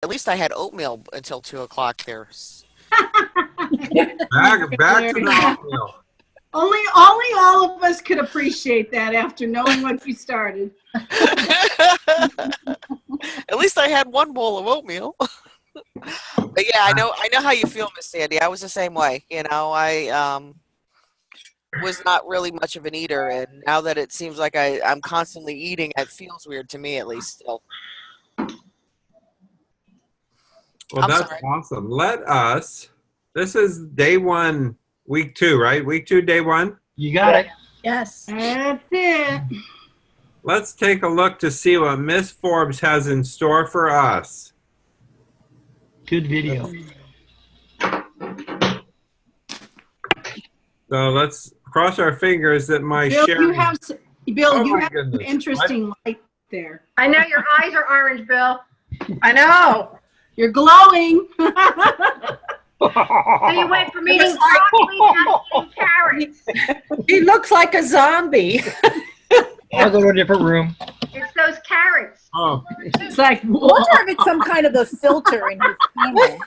At least I had oatmeal until 2 o'clock there. Back to the oatmeal. Only all of us could appreciate that after knowing what you started. At least I had one bowl of oatmeal. But yeah, I know how you feel, Miss Sandy. I was the same way. I was not really much of an eater, and now that it seems like I'm constantly eating, it feels weird to me at least still. Well, I'm that's sorry. awesome. This is day 1, week 2, right? Week 2, day 1. You got it. Yes. That's it. Let's take a look to see what Miss Forbes has in store for us. Good video. So let's cross our fingers that my Bill, sharing... you have some interesting light there. I know your eyes are orange, Bill. I know. You're glowing. So you went from eating broccoli down to eating carrots. He looks like a zombie. I'll go to a different room. It's those carrots. Oh, It's like, I wonder if it's some kind of a filter in his camera.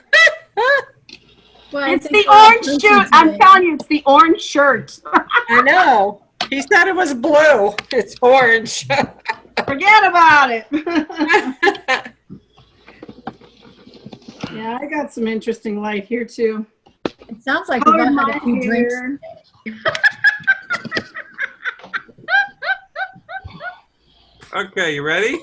Well, it's the orange shirt. I'm telling you, it's the orange shirt. I know. He said it was blue. It's orange. Forget about it. Yeah, I got some interesting light here too. It sounds like we've all had a few drinks. okay, you ready?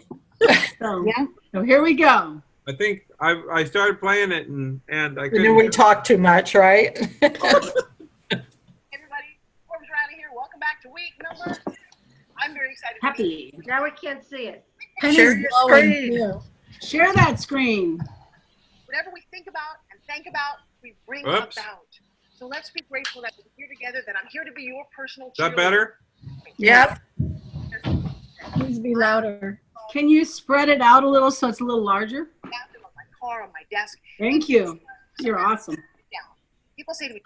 So, Yeah. so here we go. I think I started playing it and I You couldn't... know we talk too much, right? Everybody, Forbes Riley here. Welcome back to week number. I'm very excited. Happy. Now we can't see it. Share Penny's your glowing screen. too. Share that screen. Whatever we think about and think about, we bring Oops. about. So let's be grateful that we're here together, that I'm here to be your personal Is that cheerleader. better? Yep. Please be louder. Can you spread it out a little so it's a little larger? On my car, on my desk. Thank you. You're awesome. Down. People say to me,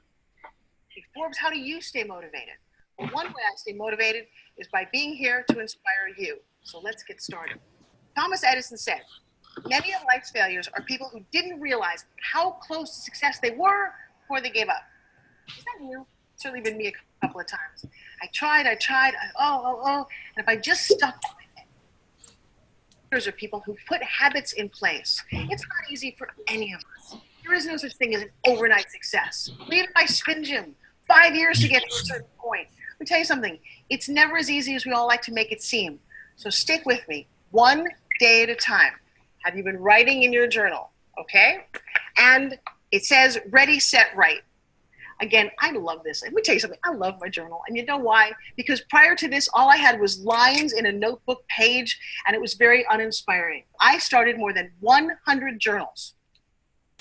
"Hey, Forbes, how do you stay motivated?" Well, one way I stay motivated is by being here to inspire you. So let's get started. Thomas Edison said, "Many of life's failures are people who didn't realize how close to success they were before they gave up." Is that you? It's certainly been me a couple of times. I tried, and if I just stuck to it. Are people who put habits in place. It's not easy for any of us. There is no such thing as an overnight success. Even my spin gym, 5 years to get to a certain point. Let me tell you something. It's never as easy as we all like to make it seem. So stick with me, one day at a time. Have you been writing in your journal? Okay? And it says ready, set, write. Again, I love this. Let me tell you something. I love my journal. And you know why? Because prior to this, all I had was lines in a notebook page, and it was very uninspiring. I started more than 100 journals.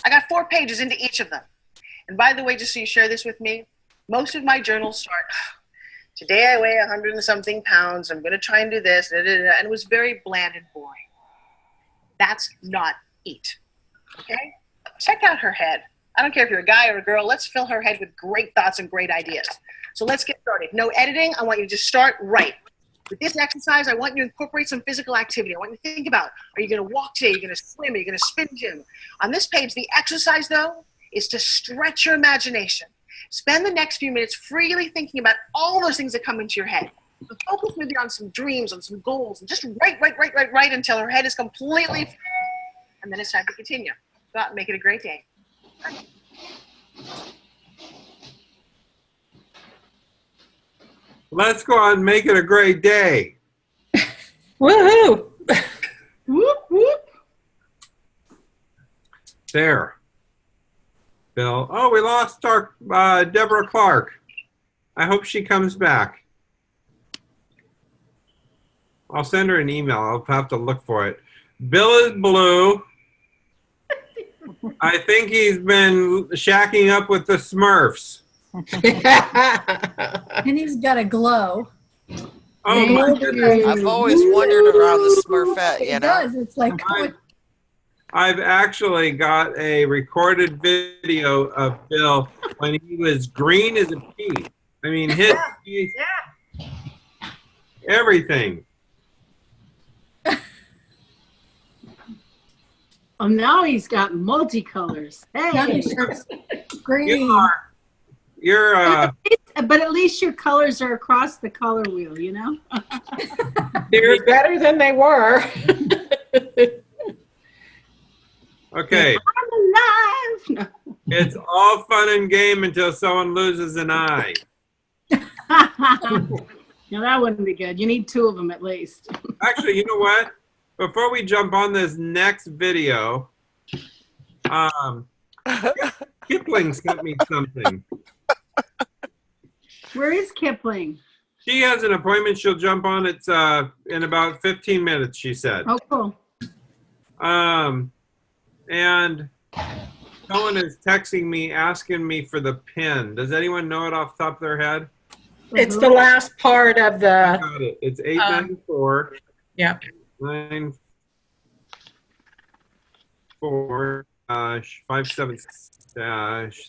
I got 4 pages into each of them. And by the way, just so you share this with me, most of my journals start, today I weigh 100 and something pounds. I'm going to try and do this. And it was very bland and boring. That's not it. Okay? Check out her head. I don't care if you're a guy or a girl. Let's fill her head with great thoughts and great ideas. So let's get started. No editing. I want you to just start right. With this exercise, I want you to incorporate some physical activity. I want you to think about, are you going to walk today? Are you going to swim? Are you going to spin gym? On this page, the exercise, though, is to stretch your imagination. Spend the next few minutes freely thinking about all those things that come into your head. So focus maybe on some dreams, on some goals, and just write until her head is completely full. And then it's time to continue. Go out and make it a great day. Let's go on and make it a great day. Woohoo! Whoop, whoop. There. Bill. Oh, we lost our Deborah Clark. I hope she comes back. I'll send her an email. I'll have to look for it. Bill is blue. I think he's been shacking up with the Smurfs. Penny's got a glow. Oh my goodness. I've always wondered around the Smurfette, you It know. does. It's like, I've actually got a recorded video of Bill when he was green as a pea. I mean, his face, everything. Oh, now he's got multicolors. Now Hey, your shirt's green. You're but at least your colors are across the color wheel, you know? They're better than they were. okay. I'm alive. No. It's all fun and game until someone loses an eye. No, that wouldn't be good. You need 2 of them at least. Actually, you know what? Before we jump on this next video, Kipling sent me something. Where is Kipling? She has an appointment she'll jump on. It's in about 15 minutes, she said. Oh, cool. And someone is texting me asking me for the pin. Does anyone know it off the top of their head? It's the last part of I the, got it. It's 894 yeah. 94 57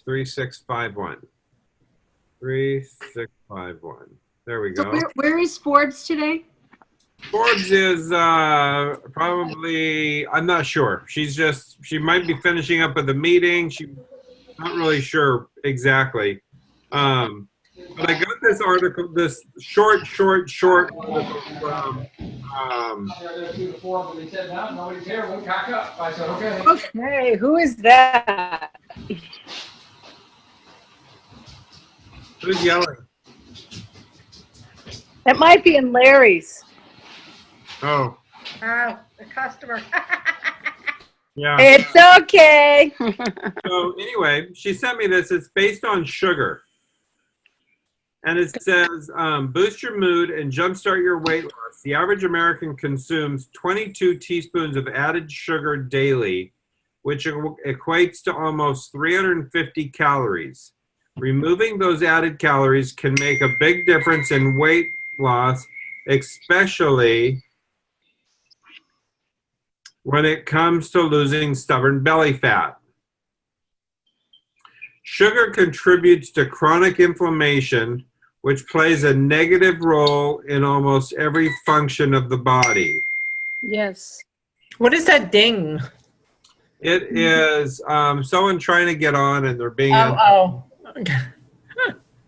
3651. 3651. There we So go. where is Forbes today? Forbes is probably, I'm not sure. She might be finishing up with the meeting. She's not really sure exactly. But I got this article, this short article from, Okay, who is that? who's yelling? It might be in Larry's. Oh, Oh, the customer. yeah. It's okay. So anyway, she sent me this. It's based on sugar. And it says, boost your mood and jumpstart your weight loss. The average American consumes 22 teaspoons of added sugar daily, which equates to almost 350 calories. Removing those added calories can make a big difference in weight loss, especially when it comes to losing stubborn belly fat. Sugar contributes to chronic inflammation, which plays a negative role in almost every function of the body. Yes. What is that ding? It is someone trying to get on and they're being Oh.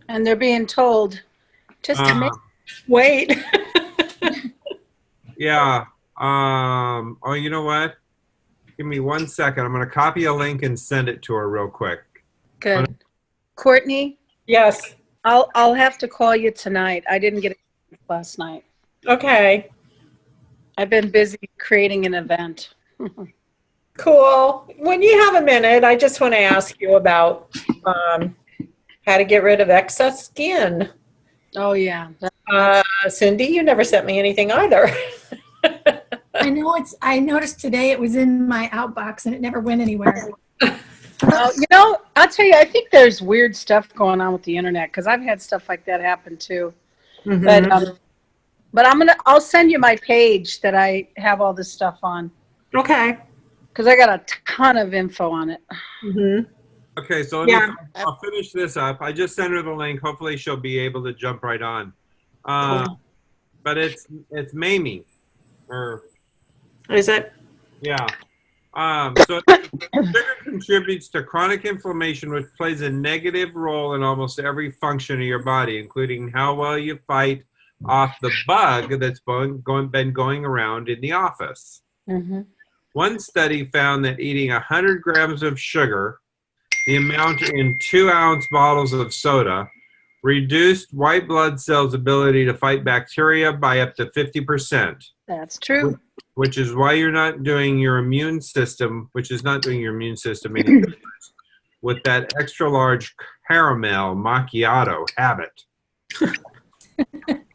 And they're being told, just to make Wait. yeah. Oh, you know what? Give me 1 second. I'm going to copy a link and send it to her real quick. good. Courtney, Yes. I'll have to call you tonight. I didn't get it last night. Okay. I've been busy creating an event. Cool. When you have a minute, I just want to ask you about how to get rid of excess skin. Oh yeah. Cindy, you never sent me anything either. I know I noticed today it was in my outbox and it never went anywhere. You know, I'll tell you, I think there's weird stuff going on with the internet because I've had stuff like that happen too. Mhm. But I'll send you my page that I have all this stuff on Okay. because I got a ton of info on it. Mm-hmm. Okay, so I'll finish this up. I just sent her the link. Hopefully she'll be able to jump right on. Cool. But it's Mamie. Or Is it? yeah. So sugar contributes to chronic inflammation, which plays a negative role in almost every function of your body, including how well you fight off the bug that's been going around in the office. Mm-hmm. One study found that eating 100 grams of sugar, the amount in 2-ounce bottles of soda, reduced white blood cells' ability to fight bacteria by up to 50%. That's true. Which is why you're not doing your immune system, which is not doing your immune system any favors with that extra large caramel macchiato habit.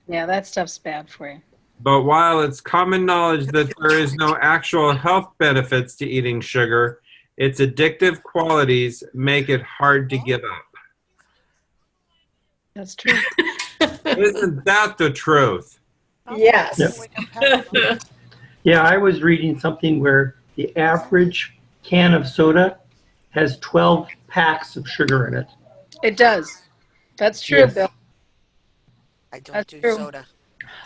Yeah, that stuff's bad for you. But while it's common knowledge that there is no actual health benefits to eating sugar, its addictive qualities make it hard to give up. That's true. Isn't that the truth? Yes. Yeah, I was reading something where the average can of soda has 12 packs of sugar in it. It does. That's true, Yes. Bill. I don't That's do true. soda.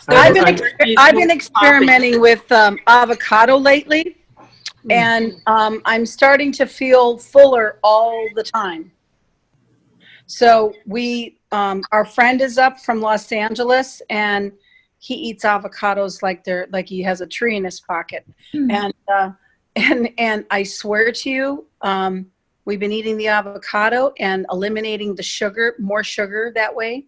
I've been experimenting with avocado lately, And I'm starting to feel fuller all the time. So our friend is up from Los Angeles, and he eats avocados like he has a tree in his pocket. And I swear to you, we've been eating the avocado and eliminating the sugar, more sugar that way,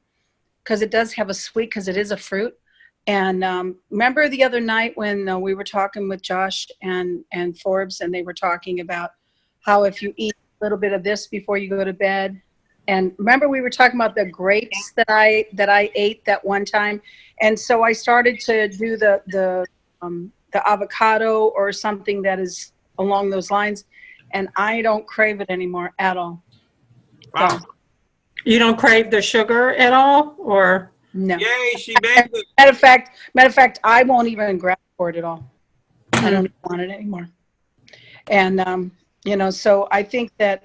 because it does have a sweet, because it is a fruit. And remember the other night when we were talking with Josh and Forbes, and they were talking about how if you eat a little bit of this before you go to bed. And remember we were talking about the grapes that I ate that one time. And so I started to do the avocado or something that is along those lines, and I don't crave it anymore at all. Wow. So, You don't crave the sugar at all, or? no. Yay, she made it. Matter of fact, I won't even grab for it at all. I don't even want it anymore. And so I think that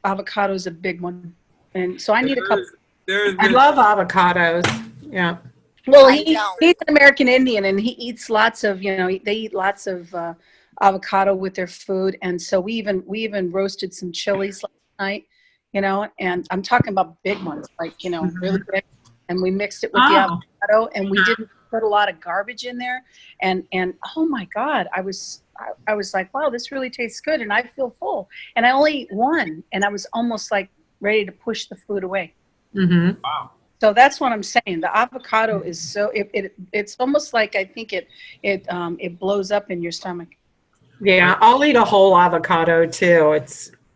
avocado is a big one, and so I need a couple. I love avocados. Yeah. Well, he's an American Indian, and he eats lots of, they eat lots of avocado with their food. And so we even roasted some chilies last night, and I'm talking about big ones, like, really big. And we mixed it with the avocado, and we didn't put a lot of garbage in there. And oh my God, I was like, wow, this really tastes good, and I feel full. And I only ate one, and I was almost like ready to push the food away. Mm-hmm. Wow. So that's what I'm saying. The avocado is so it's almost like I think it blows up in your stomach. Yeah, I'll eat a whole avocado too.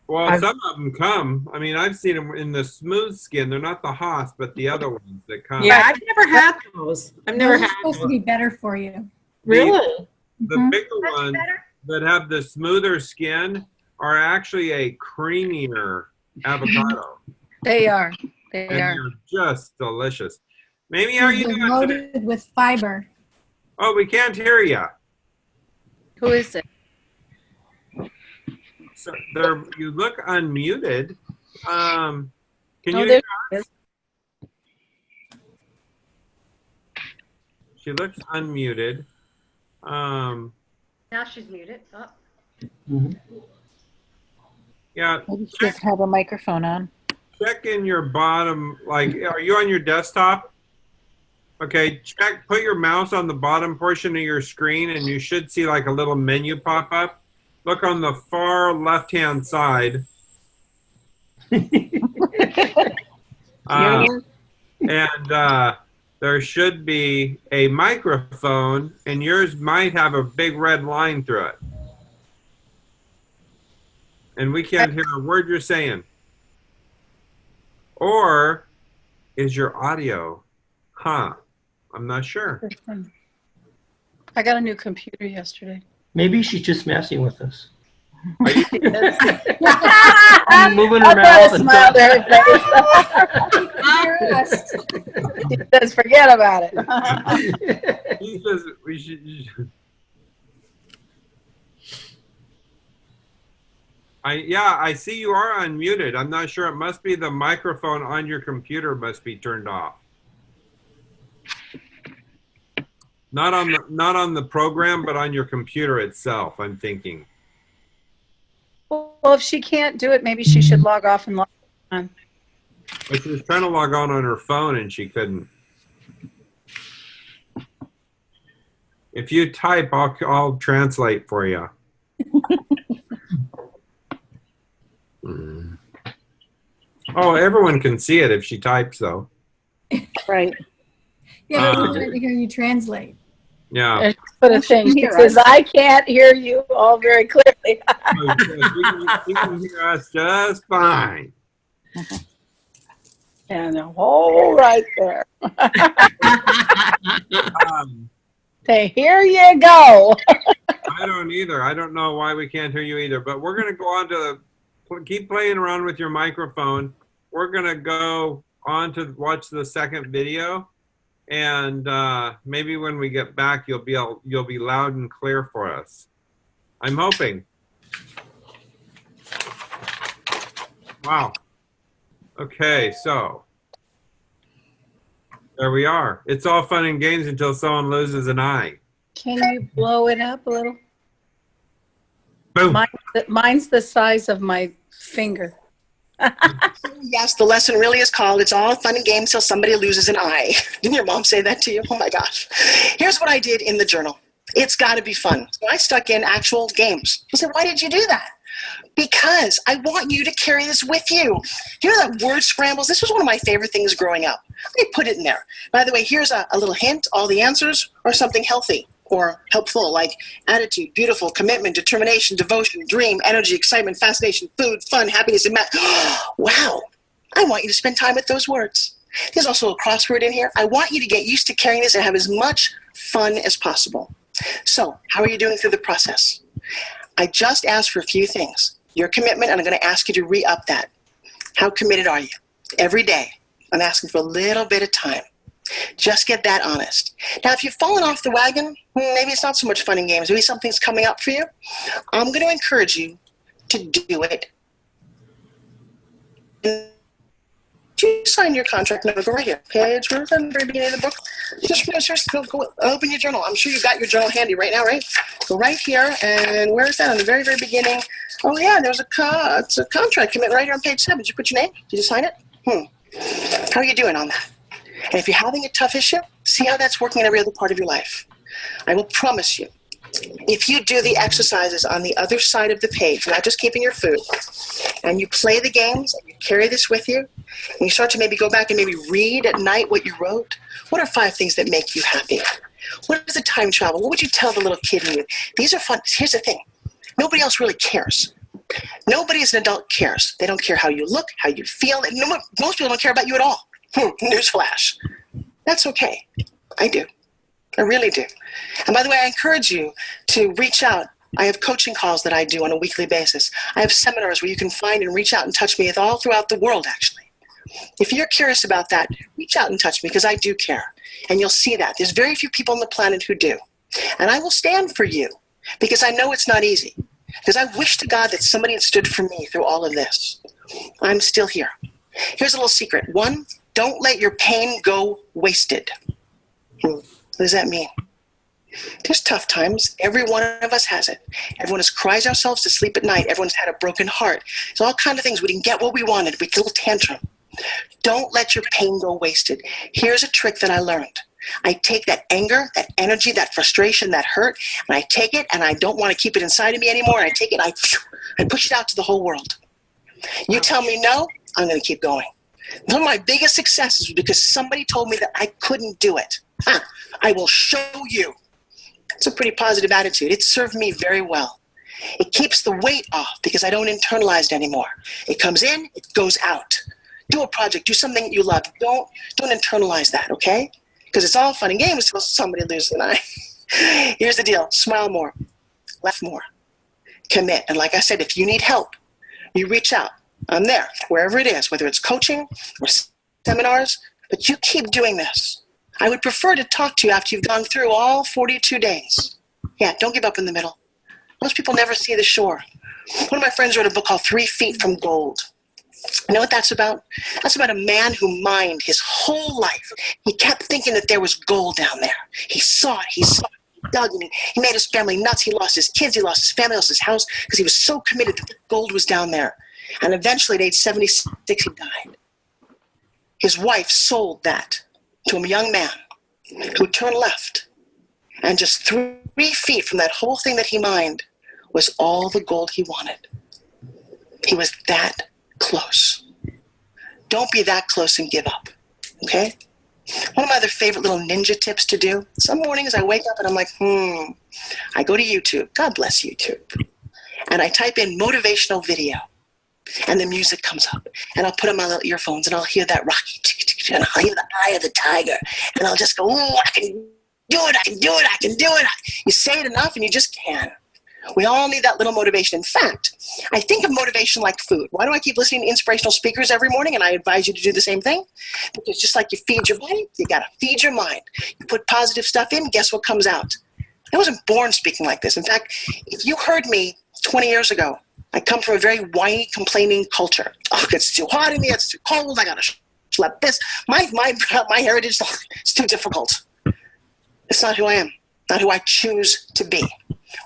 Well, some of them come. I mean, I've seen them in the smooth skin. They're not the Haas, but the other ones that come. Yeah, I've never had those. I've never Those are had supposed to those. be better for you. Really? The bigger ones that have the smoother skin are actually a creamier avocado. They are. And they're just delicious. Mamie, how are you They're doing today? loaded with fiber. Oh, we can't hear you. Who is it? So you look unmuted. Can Oh, you there hear us? She looks unmuted. Now she's muted. Oh. Yeah, Maybe she doesn't have a microphone on. check in your bottom, like, are you on your desktop? Okay, put your mouse on the bottom portion of your screen, and you should see like a little menu pop up. Look on the far left-hand side. There should be a microphone, and yours might have a big red line through it. And we can't hear a word you're saying. Or is your audio? I'm not sure. I got a new computer yesterday. Maybe she's just messing with us. Are you, I'm moving her mouth. And Smile to her face. She says, forget about it. he says we should. I see you are unmuted. I'm not sure. It must be the microphone on your computer must be turned off. Not on the program, but on your computer itself, I'm thinking. Well, if she can't do it, maybe she should log off and log on. But she was trying to log on her phone and she couldn't. If you type, I'll translate for you. Oh, everyone can see it if she types, though. Right. Yeah, it's hard to hear you translate. Yeah. There's put a thing. She hear says, us. I can't hear you all very clearly. You can hear us just fine. And the whole right there. Say, here you go. I don't either. I don't know why we can't hear you either. But we're going to go on to keep playing around with your microphone. We're going to go on to watch the second video. And maybe when we get back, you'll be loud and clear for us. I'm hoping. Wow. Okay, so there we are. It's all fun and games until someone loses an eye. Can you blow it up a little? Boom. Mine's the size of my finger. Yes, the lesson really is called, it's all fun and games till somebody loses an eye. Didn't your mom say that to you? Oh my gosh. Here's what I did in the journal. It's got to be fun. So I stuck in actual games. I said, why did you do that? Because I want you to carry this with you. You know that word scrambles? This was one of my favorite things growing up. They put it in there. By the way, here's a little hint. All the answers are something healthy or helpful, like attitude, beautiful, commitment, determination, devotion, dream, energy, excitement, fascination, food, fun, happiness, and math. Wow. I want you to spend time with those words. There's also a crossword in here. I want you to get used to carrying this and have as much fun as possible. So, how are you doing through the process? I just asked for a few things. Your commitment, and I'm going to ask you to re-up that. How committed are you? Every day, I'm asking for a little bit of time. Just get that honest. Now, if you've fallen off the wagon, maybe it's not so much fun and games. Maybe something's coming up for you. I'm going to encourage you to do it. You sign your contract. No, go right here. Page, where's that very beginning of the book? Just go open your journal. I'm sure you've got your journal handy right now, right? Go right here, and where is that? On the very, very beginning. Oh, yeah, there's it's a contract commitment right here on page 7. Did you put your name? Did you sign it? How are you doing on that? And if you're having a tough issue, see how that's working in every other part of your life. I will promise you, if you do the exercises on the other side of the page, not just keeping your food, and you play the games, and you carry this with you, and you start to maybe go back and maybe read at night what you wrote, what are 5 things that make you happy? What is the time travel? What would you tell the little kid in you? These are fun. Here's the thing. Nobody else really cares. Nobody as an adult cares. They don't care how you look, how you feel. Most people don't care about you at all. Newsflash. That's okay. I do. I really do. And by the way, I encourage you to reach out. I have coaching calls that I do on a weekly basis. I have seminars where you can find and reach out and touch me all throughout the world, actually. If you're curious about that, reach out and touch me because I do care. And you'll see that. There's very few people on the planet who do. And I will stand for you because I know it's not easy. Because I wish to God that somebody had stood for me through all of this. I'm still here. Here's a little secret. 1, don't let your pain go wasted. What does that mean? There's tough times. Every one of us has it. Everyone has cries ourselves to sleep at night. Everyone's had a broken heart. There's all kinds of things. We didn't get what we wanted. We get a little tantrum. Don't let your pain go wasted. Here's a trick that I learned. I take that anger, that energy, that frustration, that hurt, and I take it, and I don't want to keep it inside of me anymore. And I take it, and I push it out to the whole world. You tell me no, I'm going to keep going. One of my biggest successes was because somebody told me that I couldn't do it. I will show you. It's a pretty positive attitude. It served me very well. It keeps the weight off because I don't internalize it anymore. It comes in, it goes out. Do a project, do something that you love. Don't internalize that, okay? Because it's all fun and games until somebody loses an eye. Here's the deal. Smile more. Laugh more. Commit. And like I said, if you need help, you reach out. I'm there, wherever it is, whether it's coaching or seminars, but you keep doing this. I would prefer to talk to you after you've gone through all 42 days. Yeah, don't give up in the middle. Most people never see the shore. One of my friends wrote a book called 3 Feet from Gold. You know what that's about? That's about a man who mined his whole life. He kept thinking that there was gold down there. He saw it, he dug, and he made his family nuts. He lost his kids, he lost his family, lost his house, because he was so committed that the gold was down there. And eventually, at age 76, he died. His wife sold that to a young man who turned left. And just 3 feet from that whole thing that he mined was all the gold he wanted. He was that close. Don't be that close and give up, okay? One of my other favorite little ninja tips to do, some mornings I wake up and I'm like, I go to YouTube, God bless YouTube, and I type in motivational video, and the music comes up, and I'll put on my little earphones, and I'll hear that Rocky, and I'll hear the eye of the tiger, and I'll just go, I can do it, I can do it, I can do it. You say it enough, and you just can. We all need that little motivation. In fact, I think of motivation like food. Why do I keep listening to inspirational speakers every morning? And I advise you to do the same thing. Because just like you feed your body, you got to feed your mind. You put positive stuff in, guess what comes out? I wasn't born speaking like this. In fact, if you heard me 20 years ago, I come from a very whiny, complaining culture. Oh, it's too hot in here, it's too cold, I got to schlep this. My heritage is too difficult. It's not who I am, not who I choose to be.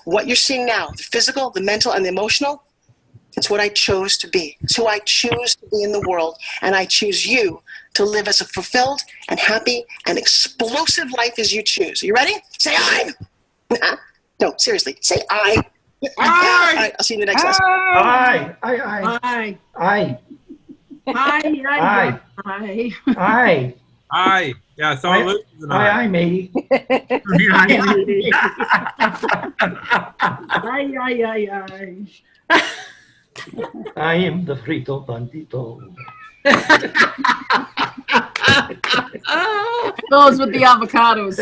What you're seeing now, the physical, the mental, and the emotional, it's what I chose to be. It's who I choose to be in the world. And I choose you to live as a fulfilled and happy and explosive life as you choose. Are you ready? Say I. No, seriously. Say I. All right, I'll see you in the next lesson. Aye. Aye. Aye. Aye. Aye. Aye. Yeah, so Aye. Luke is an Aye, aye. aye, matey. Aye. I am the frito bandito. Those with the avocados.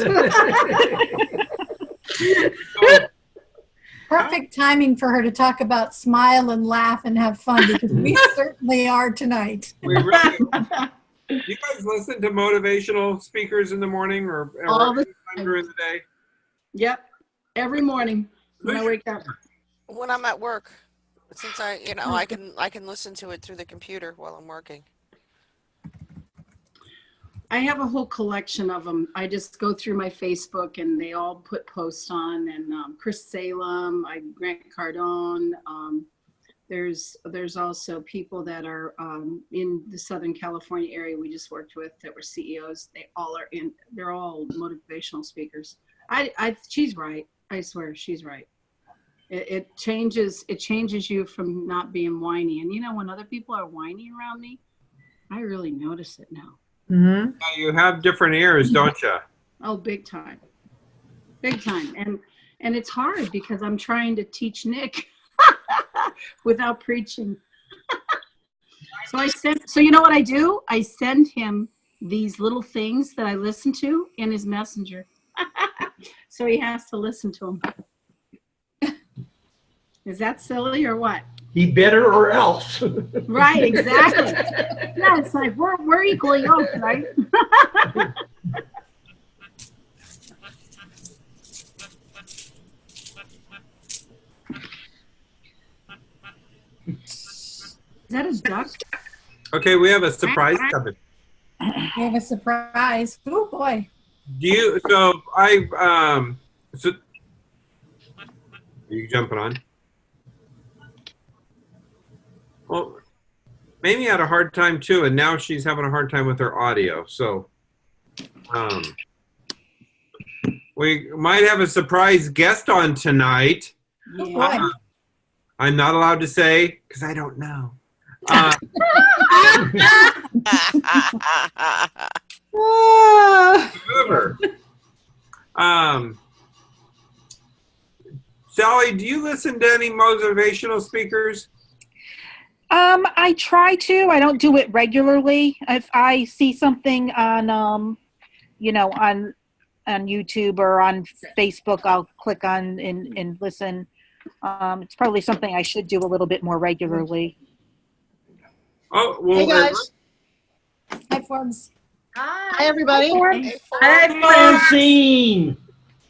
Perfect timing for her to talk about smile and laugh and have fun because we certainly are tonight. We really, do you guys listen to motivational speakers in the morning or All the anytime during the day? Yep. Every morning when I wake up. When I'm at work, since I can listen to it through the computer while I'm working. I have a whole collection of them. I just go through my Facebook and they all put posts on, and Chris Salem, Grant Cardone. There's also people that are in the Southern California area we just worked with that were CEOs. They're all motivational speakers. She's right. I swear she's right. It changes you from not being whiny. And when other people are whiny around me, I really notice it now. Mm-hmm. You have different ears, don't you? Oh, big time. Big time. And it's hard because I'm trying to teach Nick without preaching. So you know what I do? I send him these little things that I listen to in his messenger. So he has to listen to them. Is that silly or what? He better or else. Right, exactly. Yeah, it's like we're equally yoked, right? Is that a duck? Okay, we have a surprise coming. We have a surprise. Oh boy. So are you jumping on? Well, Mamie had a hard time too, and now she's having a hard time with her audio. So, we might have a surprise guest on tonight. Yeah. I'm not allowed to say because I don't know. However, Sally, do you listen to any motivational speakers? I try to. I don't do it regularly. If I see something on, on YouTube or on Facebook, I'll click on and listen. It's probably something I should do a little bit more regularly. Oh, well, Hey guys. Hi, Forbes. Hi everybody. Hey, Francine.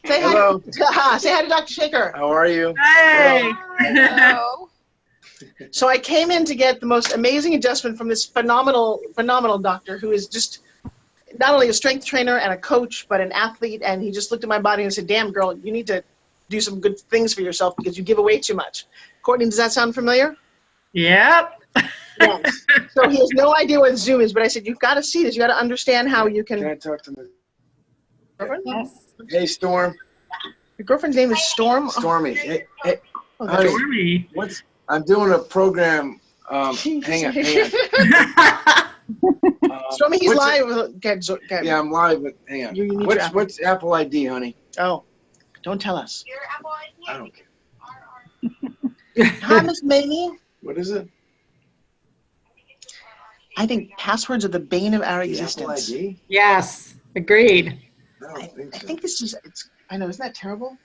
Say Hello. hi. Say hi to Dr. Shaker. How are you? Hey. Hello. So I came in to get the most amazing adjustment from this phenomenal doctor who is just not only a strength trainer and a coach, but an athlete. And he just looked at my body and said, "Damn, girl, you need to do some good things for yourself because you give away too much." Courtney, does that sound familiar? Yep. Yes. So he has no idea what Zoom is, but I said, "You've got to see this. You got to understand how you can." Can I talk to my Girlfriend? Yes. Hey, Storm? Your girlfriend's name is Storm. Stormy. Hey, Oh, honey, Stormy. I'm doing a program. Hang on. Stormy, he's what's live. Okay. Yeah, I'm live, but hang on. You need your Apple. What's Apple ID, honey? Oh, don't tell us. Your Apple ID? I don't care. Hi, Miss Mamie. What is it? I think passwords are the bane of our The Apple existence. ID? Yes. Agreed. I don't think I so. think this is, I know, isn't that terrible?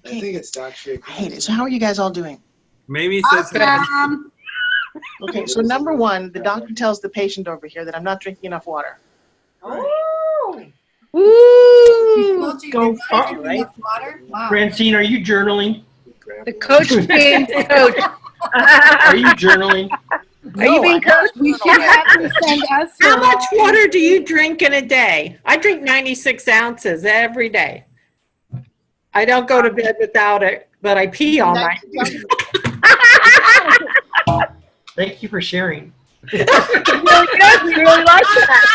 I think it's Doc Shaker. I hate it. So how are you guys all doing? Mamie says Okay, so number one, the doctor tells the patient over here that I'm not drinking enough water. Told you Go you're not far, drinking right? enough water? Wow. Francine, are you journaling? The coach being coach. Are you journaling? Are you being coached? You should have to send us. How much water do you drink in a day? I drink 96 ounces every day. I don't go to bed without it, but I pee all night. Thank you for sharing. Really good. We really like that.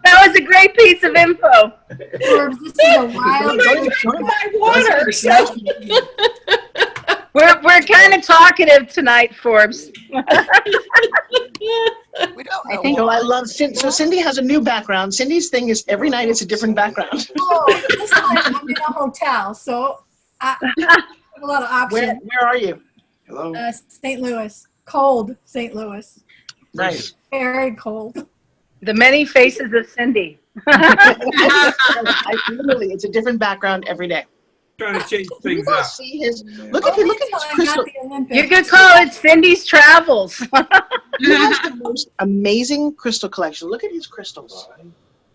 That was a great piece of info. Forbes, this is a wild. My water. So. We're kind of talkative tonight, Forbes. We don't I know. think. I love Cindy. So Cindy has a new background. Cindy's thing is every night it's a different background. Oh, this time I'm in a hotel, so I have a lot of options. Where are you? Hello. St. Louis, cold St. Louis, Nice. very cold. The many faces of Cindy. Literally, it's a different background every day. Trying to change Can you things guys up. see his? Look at his crystal. You could call it Cindy's Travels. He has the most amazing crystal collection. Look at his crystals.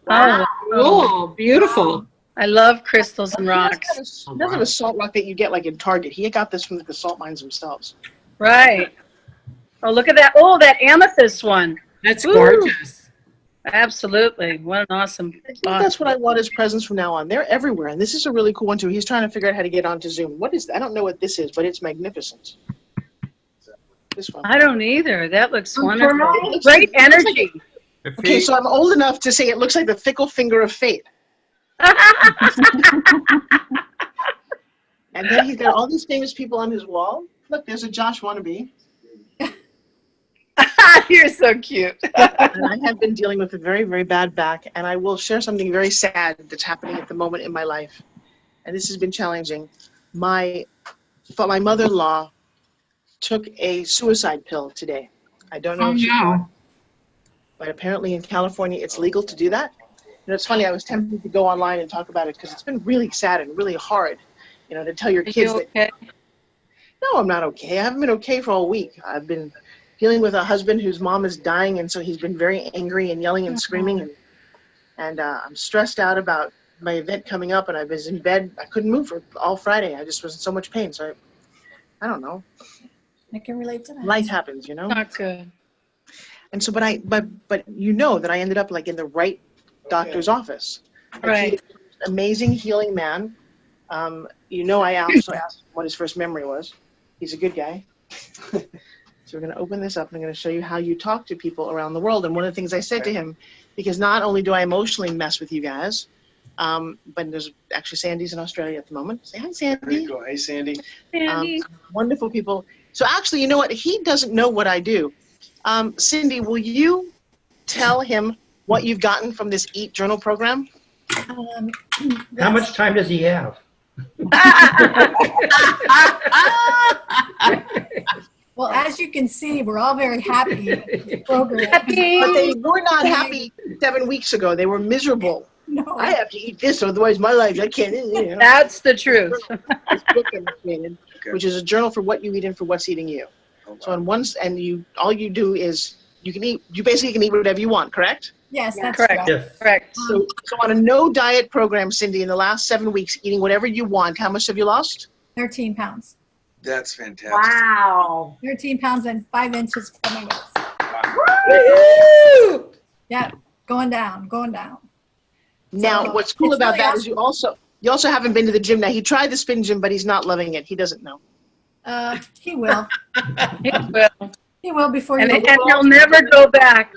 Wow. Oh, beautiful. I love crystals and He rocks. doesn't have a salt rock that you get like in Target. He got this from the salt mines themselves. Right. Oh, look at that. Oh, that amethyst one. That's Ooh. gorgeous. Absolutely. What an awesome. I think that's what I want as presents from now on. They're everywhere. And this is a really cool one, too. He's trying to figure out how to get onto Zoom. What is that? I don't know what this is, but it's magnificent. This one. I don't either. That looks wonderful. It Great looks like- energy. Okay, so I'm old enough to say it looks like the fickle finger of fate. And then he's got all these famous people on his wall. Look, there's a Josh wannabe. You're so cute. And I have been dealing with a very, very bad back, and I will share something very sad that's happening at the moment in my life. And this has been challenging. My mother-in-law took a suicide pill today. I don't know if she did, but apparently in California it's legal to do that. You know, it's funny, I was tempted to go online and talk about it because it's been really sad and really hard, you know, to tell your kids that. Okay? No, I'm not okay. I haven't been okay for all week. I've been dealing with a husband whose mom is dying, and so he's been very angry and yelling and screaming, and I'm stressed out about my event coming up, and I was in bed. I couldn't move for all Friday. I just was in so much pain. So I don't know. I can relate to that. Life happens, you know. Not good. And so, but you know that I ended up like in the right doctor's office. Right. He's an amazing healing man. You know, I also asked what his first memory was. He's a good guy. So we're going to open this up, and I'm going to show you how you talk to people around the world. And one of the things I said to him, because not only do I emotionally mess with you guys, but there's actually Sandy's in Australia at the moment. Say hi, Sandy. There you go. Hey, Sandy. Sandy. Wonderful people. So actually, you know what? He doesn't know what I do. Cindy, will you tell him what you've gotten from this Eat Journal program? How much time does he have? Well, as you can see, we're all very happy with the program. But they were not happy 7 weeks ago. They were miserable. No. I have to eat this, otherwise my life, I can't. You know. That's the truth. This book I created, which is a journal for what you eat and for what's eating you. So on one, and you, all you do is you can eat. You basically can eat whatever you want. Correct? Yes, that's Correct. right. Yes. Correct. So on a no diet program, Cindy, in the last 7 weeks, eating whatever you want, how much have you lost? 13 pounds. That's fantastic. Wow. 13 pounds and 5 inches from my waist. Woo! Yeah, going down, going down. Now, So, what's cool it's about really that is you also haven't been to the gym. Now he tried the spin gym, but he's not loving it. He doesn't know. He will. He will. He will before And, you. and he'll never go back.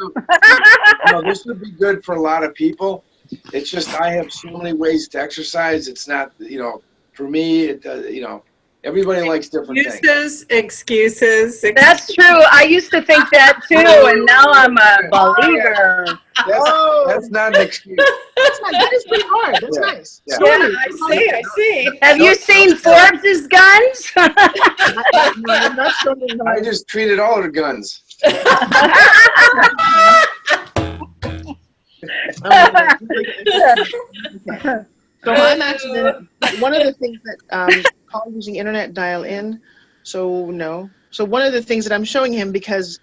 No, this would be good for a lot of people. It's just I have so many ways to exercise. It's not, you know, for me, it you know, everybody likes different things. Excuses. That's true. I used to think that too, and now I'm a believer. That's not an excuse. That is pretty hard. That's Yeah. nice. Yeah. Yeah, I see. Have you seen Forbes's guns? I'm not struggling I hard. just treated all the guns. So I'm actually one of the things that call using internet dial in. So no. So one of the things that I'm showing him, because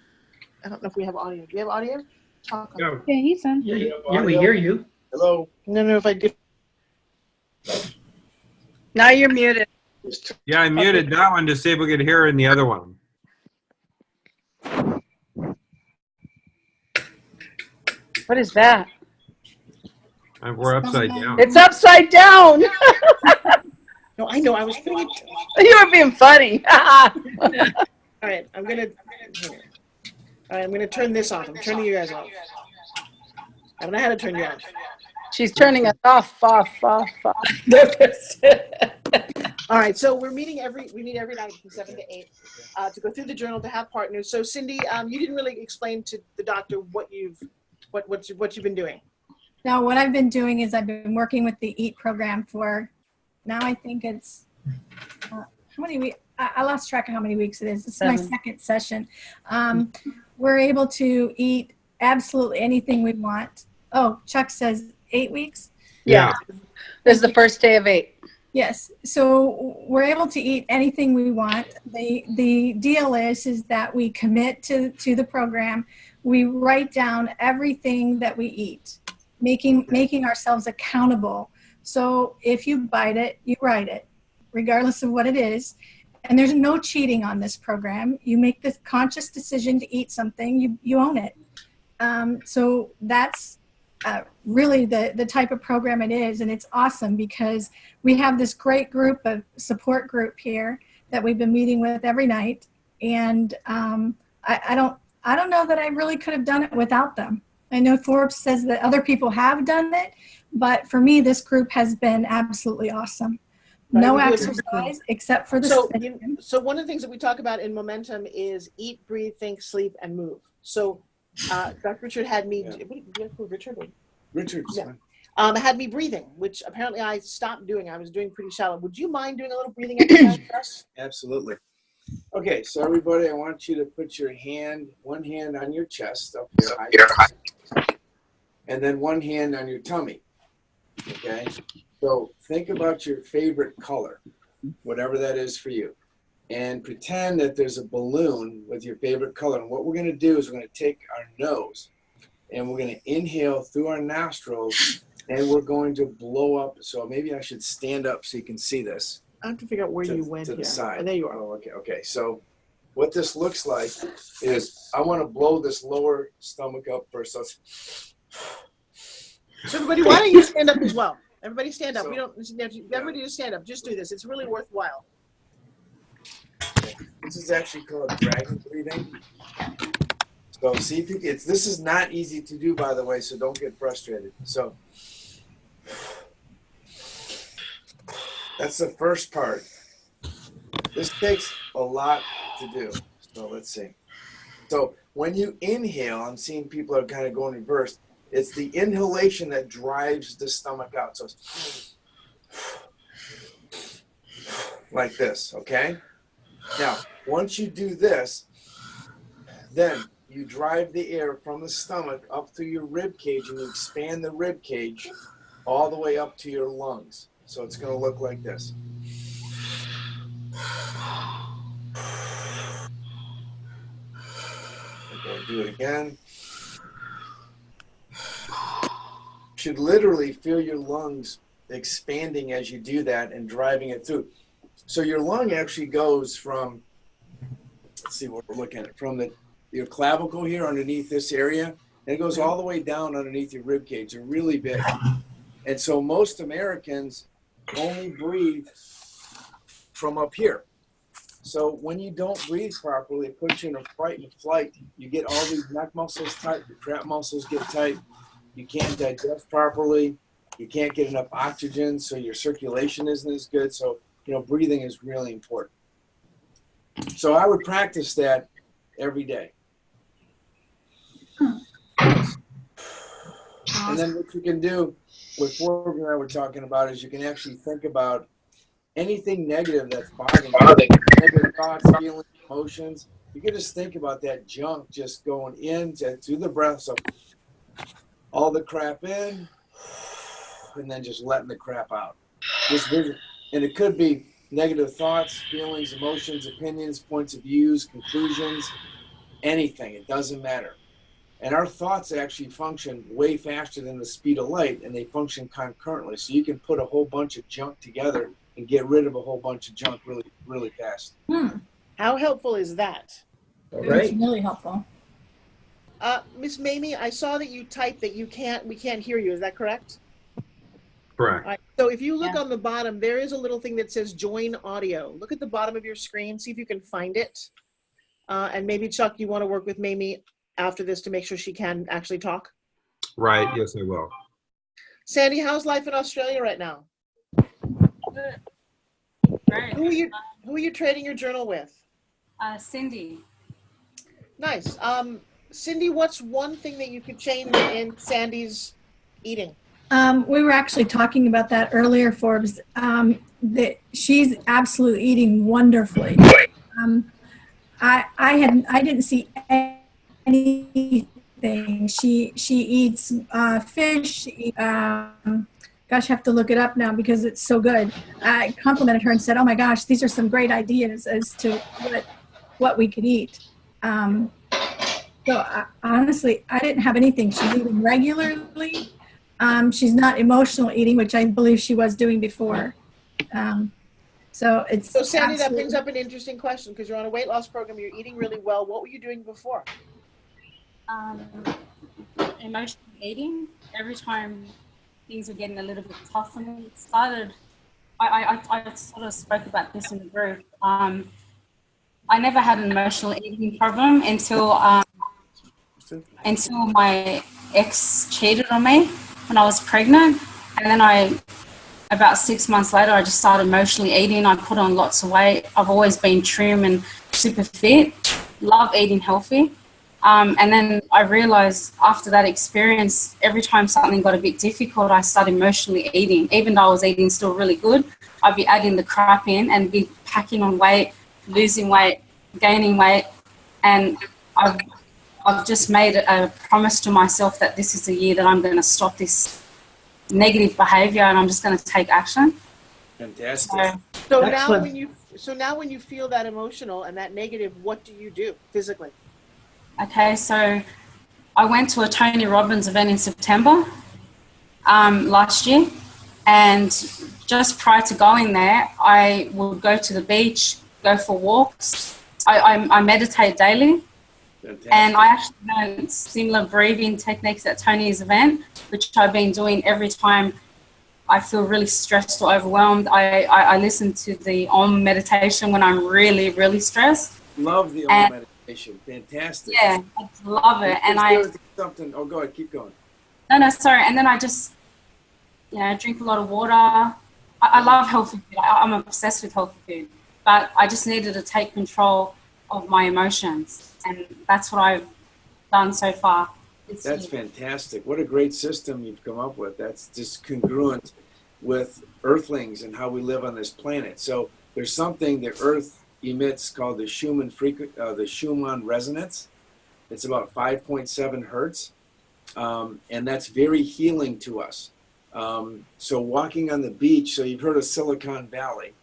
I don't know if we have audio. Do you have audio? Talk on. No. Yeah, he's on. Yeah, we hear you. Hello. No, if I did. Now you're muted. Yeah, I muted that one to see if we could hear in the other one. What is that? We're upside down. It's upside down. No, I know. I was putting it. You were being funny. All right, I'm gonna. All right, I'm gonna turn this off. I'm turning you guys off. I don't know how to turn you off. She's turning us off. All right, so we meet every night from 7 to 8 to go through the journal, to have partners. So Cindy, you didn't really explain to the doctor what you've been doing. Now, what I've been doing is I've been working with the EAT program for now. I think it's how many weeks? I lost track of how many weeks it is. It's my second session. We're able to eat absolutely anything we want. Oh, Chuck says 8 weeks. Yeah. This is the first day of 8. Yes. So we're able to eat anything we want. The deal is that we commit to the program. We write down everything that we eat, making ourselves accountable. So if you bite it, you write it, regardless of what it is. And there's no cheating on this program. You make the conscious decision to eat something, you own it. So that's really the type of program it is, and it's awesome because we have this great group of support group here that we've been meeting with every night, and I don't know that I really could have done it without them. I know Forbes says that other people have done it, but for me, this group has been absolutely awesome. No exercise except for the So one of the things that we talk about in Momentum is eat, breathe, think, sleep, and move. So Dr. Richard had me, Richard had me breathing, which apparently I stopped doing. I was doing pretty shallow. Would you mind doing a little breathing exercise for us? Absolutely. Okay, so everybody, I want you to put your one hand on your chest up here, and then one hand on your tummy. Okay, so think about your favorite color, whatever that is for you, and pretend that there's a balloon with your favorite color. And what we're going to do is we're going to take our nose and we're going to inhale through our nostrils, and we're going to blow up. So maybe I should stand up so you can see this. I have to figure out where you went to here. the side. Oh, there you are. Oh, okay. So what this looks like is I want to blow this lower stomach up first. So everybody, why don't you stand up as well? Everybody stand up. Everybody just stand up. Just do this. It's really worthwhile. This is actually called dragon breathing. So see if you can, this is not easy to do, by the way, so don't get frustrated. So that's the first part. This takes a lot to do. So let's see. So when you inhale, I'm seeing people are kind of going reverse. It's the inhalation that drives the stomach out. So it's like this, okay? Now, once you do this, then you drive the air from the stomach up through your rib cage, and you expand the rib cage all the way up to your lungs. So it's going to look like this. We're going to do it again. You should literally feel your lungs expanding as you do that and driving it through. So your lung actually goes from, let's see what we're looking at, from your clavicle here underneath this area, and it goes all the way down underneath your rib cage. They're really big. And so most Americans only breathe from up here. So when you don't breathe properly, it puts you in a fight and flight. You get all these neck muscles tight, your trap muscles get tight. You can't digest properly. You can't get enough oxygen, so your circulation isn't as good. So, breathing is really important. So I would practice that every day. And then what you can do, what Forbes and I were talking about, is you can actually think about anything negative that's bothering you, negative thoughts, feelings, emotions. You can just think about that junk just going in through the breath. So all the crap in, and then just letting the crap out. And it could be negative thoughts, feelings, emotions, opinions, points of views, conclusions, anything. It doesn't matter. And our thoughts actually function way faster than the speed of light, and they function concurrently. So you can put a whole bunch of junk together and get rid of a whole bunch of junk really, really fast. How helpful is that? All right. It's really helpful. Miss Mamie, I saw that you typed that we can't hear you. Is that correct? Correct. All right, so if you look on the bottom, there is a little thing that says join audio. Look at the bottom of your screen, see if you can find it. And maybe Chuck, you want to work with Mamie after this to make sure she can actually talk. Right. Yes, I will. Sandy, how's life in Australia right now? Right. Who are you trading your journal with? Cindy. Nice. Cindy, what's one thing that you could change in Sandy's eating? We were actually talking about that earlier, Forbes. That she's absolutely eating wonderfully. I didn't see anything. She eats fish. Gosh, I have to look it up now because it's so good. I complimented her and said, "Oh my gosh, these are some great ideas as to what we could eat." Honestly, I didn't have anything. She's eating regularly. She's not emotional eating, which I believe she was doing before. So Sandy, that brings up an interesting question because you're on a weight loss program. You're eating really well. What were you doing before? Emotional eating. Every time things were getting a little bit tough for me, it started. I sort of spoke about this in the group. I never had an emotional eating problem until my ex cheated on me when I was pregnant, and then about 6 months later, I just started emotionally eating. I put on lots of weight. I've always been trim and super fit. Love eating healthy. And then I realized after that experience, every time something got a bit difficult, I started emotionally eating. Even though I was eating still really good, I'd be adding the crap in and be packing on weight, losing weight, gaining weight. And I've just made a promise to myself that this is the year that I'm going to stop this negative behavior and I'm just going to take action. Fantastic. So now when you feel that emotional and that negative, what do you do physically? Okay, so I went to a Tony Robbins event in September last year, and just prior to going there, I would go to the beach, go for walks. I meditate daily. Fantastic. And I actually learned similar breathing techniques at Tony's event, which I've been doing every time I feel really stressed or overwhelmed. I listen to the Om meditation when I'm really, really stressed. Love the Om meditation. Fantastic. Yeah, I love it. And something. Oh, go ahead. Keep going. No, sorry. And then I just, drink a lot of water. I love healthy food. I'm obsessed with healthy food. But I just needed to take control of my emotions. And that's what I've done so far. That's fantastic. What a great system you've come up with. That's just congruent with Earthlings and how we live on this planet. So there's something the Earth emits called the Schumann resonance. It's about 5.7 hertz. And that's very healing to us. So walking on the beach, so you've heard of Silicon Valley,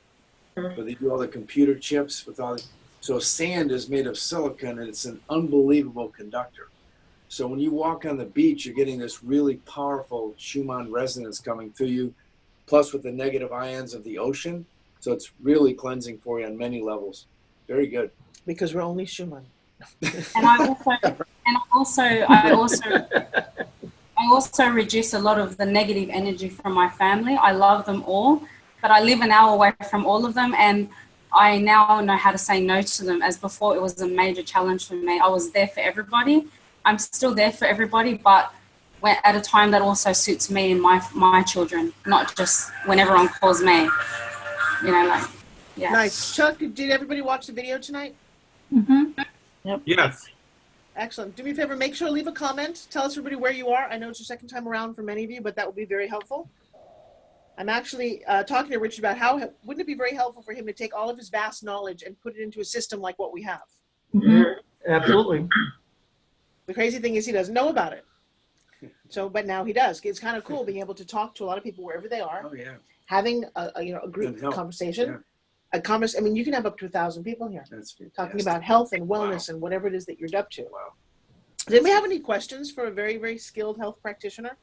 where they do all the computer chips with all the, so sand is made of silicon and it's an unbelievable conductor. So when you walk on the beach, you're getting this really powerful Schumann resonance coming through you, plus with the negative ions of the ocean. So it's really cleansing for you on many levels. Very good. Because we're only Schumann. And I also reduce a lot of the negative energy from my family. I love them all, but I live an hour away from all of them, and I now know how to say no to them, as before it was a major challenge for me. I was there for everybody. I'm still there for everybody, but at a time that also suits me and my children, not just when everyone calls me. Nice. Chuck, did everybody watch the video tonight? Mm-hmm. Yep. Yes. Excellent. Do me a favor, make sure to leave a comment. Tell us everybody where you are. I know it's your second time around for many of you, but that would be very helpful. I'm actually talking to Richard about how wouldn't it be very helpful for him to take all of his vast knowledge and put it into a system like what we have? Mm-hmm. Absolutely. The crazy thing is he doesn't know about it. So, but now he does. It's kind of cool being able to talk to a lot of people wherever they are. Oh yeah. Having a group conversation. Yeah. I mean, you can have up to 1,000 people here. That's fantastic. Talking about health and wellness and whatever it is that you're up to. Wow. Does anybody have any questions for a very, very skilled health practitioner?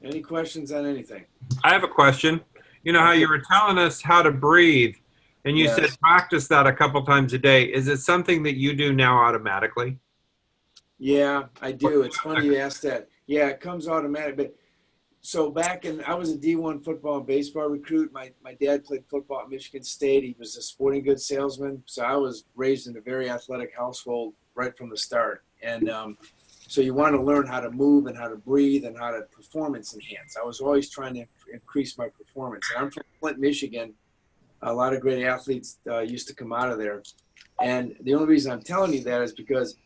Any questions on anything? I have a question. You know how you were telling us how to breathe, and you said practice that a couple times a day. Is it something that you do now automatically? Yeah, I do. It's funny you asked that. Yeah, it comes automatic, but so back in, I was a D1 football and baseball recruit. My dad played football at Michigan State. He was a sporting goods salesman. So I was raised in a very athletic household right from the start. And so you want to learn how to move and how to breathe and how to performance enhance. I was always trying to increase my performance. And I'm from Flint, Michigan. A lot of great athletes used to come out of there. And the only reason I'm telling you that is because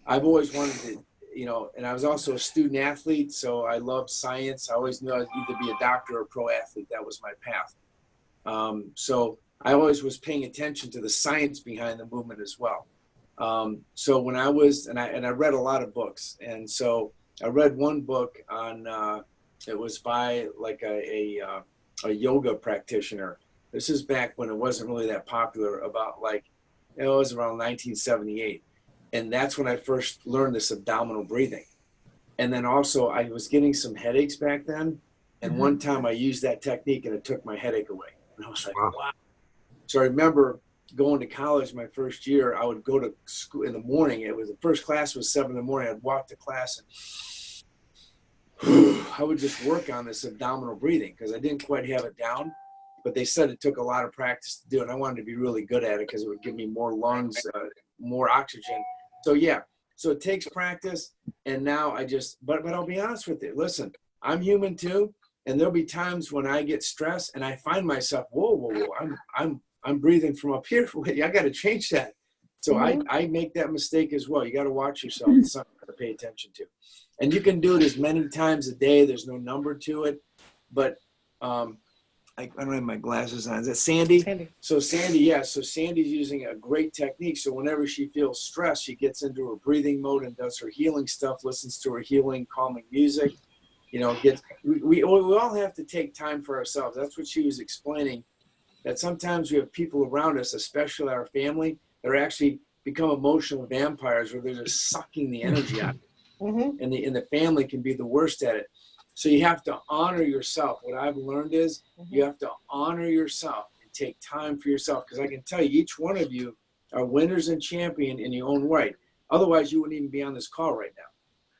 I've always wanted to, you know, and I was also a student athlete, so I loved science. I always knew I'd either be a doctor or a pro athlete. That was my path. So I always was paying attention to the science behind the movement as well. So when I was, and I read a lot of books, and so I read one book on, it was by like a yoga practitioner. This is back when it wasn't really that popular, about like, it was around 1978. And that's when I first learned this abdominal breathing. And then also I was getting some headaches back then. And one time I used that technique and it took my headache away. And I was like, wow. So I remember going to college my first year. I would go to school in the morning. It was the first class was 7 in the morning. I'd walk to class and I would just work on this abdominal breathing because I didn't quite have it down. But they said it took a lot of practice to do it. And I wanted to be really good at it because it would give me more lungs, more oxygen. So yeah, so it takes practice. And now I just, but I'll be honest with you. Listen, I'm human too. And there'll be times when I get stressed and I find myself, whoa, I'm breathing from up here. Wait, I got to change that. So I make that mistake as well. You got to watch yourself. It's something to pay attention to. And you can do it as many times a day. There's no number to it. But I don't have my glasses on. Is that Sandy? Sandy. So Sandy, yeah. So Sandy's using a great technique. So whenever she feels stressed, she gets into her breathing mode and does her healing stuff, listens to her healing, calming music. You know, we all have to take time for ourselves. That's what she was explaining, that sometimes we have people around us, especially our family, that are actually become emotional vampires where they're just sucking the energy out of it. And the family can be the worst at it. So you have to honor yourself. What I've learned is you have to honor yourself and take time for yourself. Because I can tell you, each one of you are winners and champion in your own right. Otherwise, you wouldn't even be on this call right now.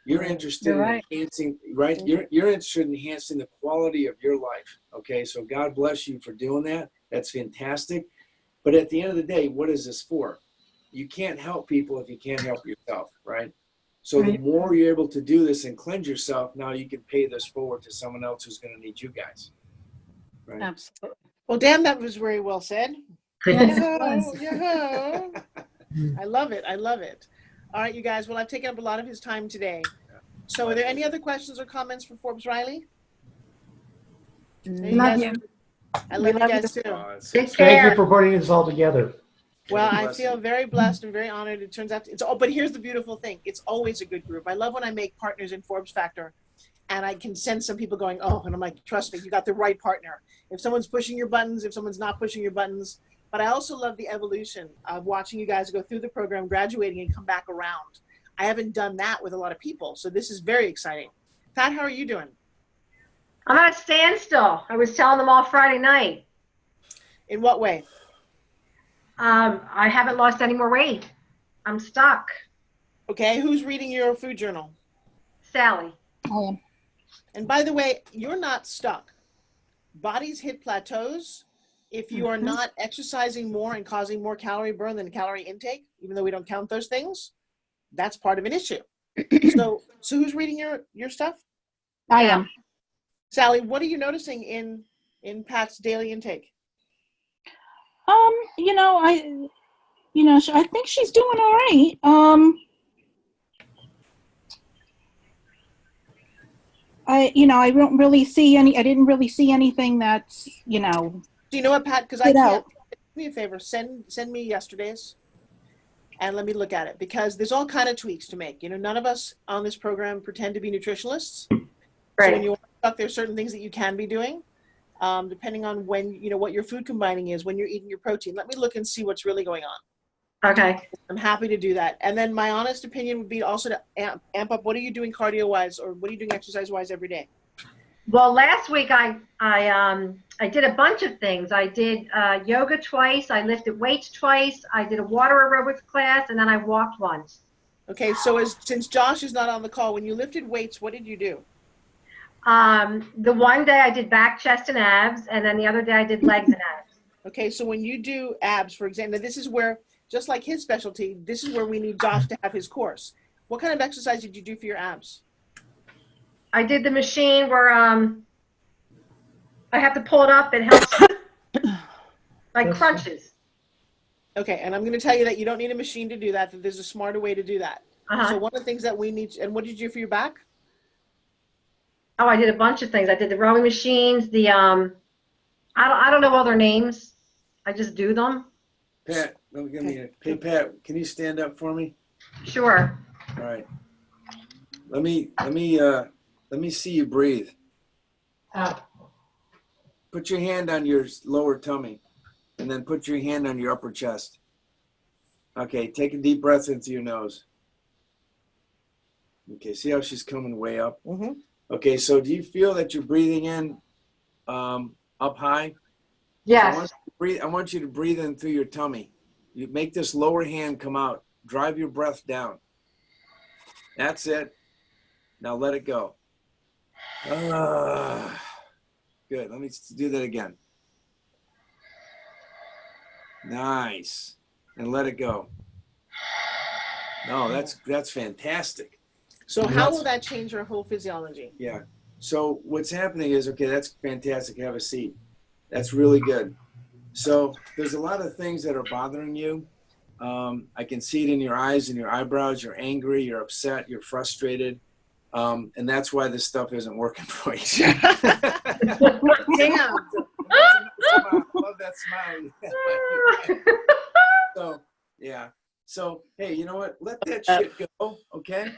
You're interested in enhancing, right? You're interested in enhancing the quality of your life. Okay, so God bless you for doing that. That's fantastic. But at the end of the day, what is this for? You can't help people if you can't help yourself, right? So the more you're able to do this and cleanse yourself, now you can pay this forward to someone else who's going to need you guys. Right? Absolutely. Well, Dan, that was very well said. Yes, I love it. I love it. All right, you guys. Well, I've taken up a lot of his time today. So are there any other questions or comments for Forbes Riley? Love you. I love you guys too. Thank you for putting this all together. Well, I feel very blessed and very honored. It turns out it's all, but here's the beautiful thing. It's always a good group. I love when I make partners in Forbes Factor and I can sense some people going, oh, and I'm like, trust me, you got the right partner. If someone's pushing your buttons, if someone's not pushing your buttons. But I also love the evolution of watching you guys go through the program, graduating and come back around. I haven't done that with a lot of people. So this is very exciting. Pat, how are you doing? I'm at a standstill. I was telling them all Friday night. In what way? I haven't lost any more weight. I'm stuck. Okay, who's reading your food journal? Sally. And by the way, you're not stuck. Bodies hit plateaus if you are not exercising more and causing more calorie burn than calorie intake, even though we don't count those things. That's part of an issue. So who's reading your stuff? I am. Sally, what are you noticing in Pat's daily intake? I think she's doing all right. I don't really see I didn't really see anything that's, Do you know what, Pat? Because I can't. Do me a favor, send me yesterday's and let me look at it, because there's all kind of tweaks to make. None of us on this program pretend to be nutritionalists. Right. So when you want to talk, there's certain things that you can be doing. Depending on when, what your food combining is, when you're eating your protein. Let me look and see what's really going on. Okay. I'm happy to do that. And then my honest opinion would be also to amp up, what are you doing cardio-wise, or what are you doing exercise-wise every day? Well, last week I did a bunch of things. I did yoga twice. I lifted weights twice. I did a water aerobics class, and then I walked once. Okay, so since Josh is not on the call, when you lifted weights, what did you do? The one day I did back, chest, and abs, and then the other day I did legs and abs. Okay, so when you do abs, for example, this is where, just like his specialty, this is where we need Josh to have his course. What kind of exercise did you do for your abs? I did the machine where I have to pull it up. It helps, like crunches. Okay, and I'm going to tell you that you don't need a machine to do that, that there's a smarter way to do that. So one of the things that we need, and what did you do for your back? Oh, I did a bunch of things. I did the rowing machines, the, I don't know all their names. I just do them. Pat, don't give me a, hey Pat, can you stand up for me? Sure. All right. Let me see you breathe. Oh. Put your hand on your lower tummy and then put your hand on your upper chest. Okay, take a deep breath into your nose. Okay, see how she's coming way up? Mm-hmm. Okay, so do you feel that you're breathing in up high? Yes. So I want you to breathe in through your tummy. You make this lower hand come out. Drive your breath down. That's it. Now let it go. Good. Let me do that again. Nice. And let it go. No, that's fantastic. So how will that change your whole physiology? Yeah. So what's happening is, okay, that's fantastic. Have a seat. That's really good. So there's a lot of things that are bothering you. I can see it in your eyes and your eyebrows. You're angry, you're upset, you're frustrated. And that's why this stuff isn't working for you. Damn. Love that smile. So, yeah. So, hey, you know what? Let that shit go, okay?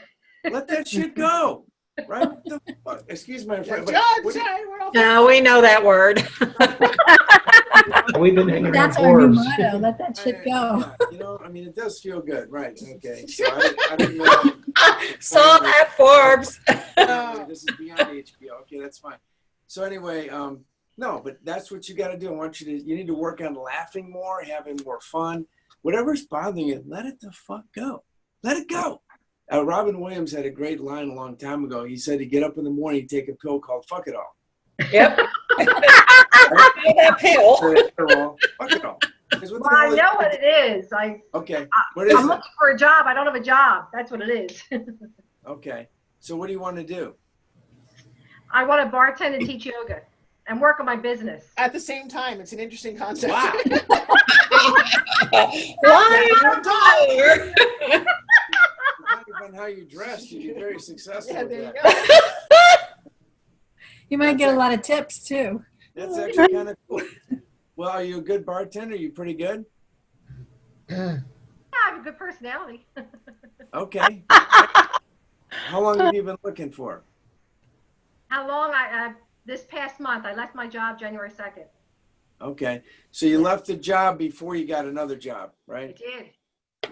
Let that shit go. Right? What the fuck? Excuse my friend. No, we know that word. We've been hanging That's around our new Forbes. motto. Let that shit go. Yeah, you know, I mean, it does feel good, right? Okay. So I didn't know. Saw that Forbes. This is beyond HBO. Okay, that's fine. So anyway, no, but that's what you got to do. I want you need to work on laughing more, having more fun. Whatever's bothering you, let it the fuck go. Let it go. Robin Williams had a great line a long time ago. He said he'd get up in the morning, he'd take a pill called Fuck It All. Yep. That pill. Fuck it all. Well, I know what it is. Okay. What is I'm it? looking for a job. I don't have a job. That's what it is. Okay. So what do you want to do? I want to bartend and teach yoga and work on my business. At the same time, it's an interesting concept. Wow. Depending on how you dress, you'd be very successful with that. You might get a lot of tips too. That's actually kind of cool. Well, are you a good bartender? Are you pretty good? Yeah, I have a good personality. Okay. How long have you been looking for? How long? This past month, I left my job January 2nd. Okay. So you left the job before you got another job, right? I did.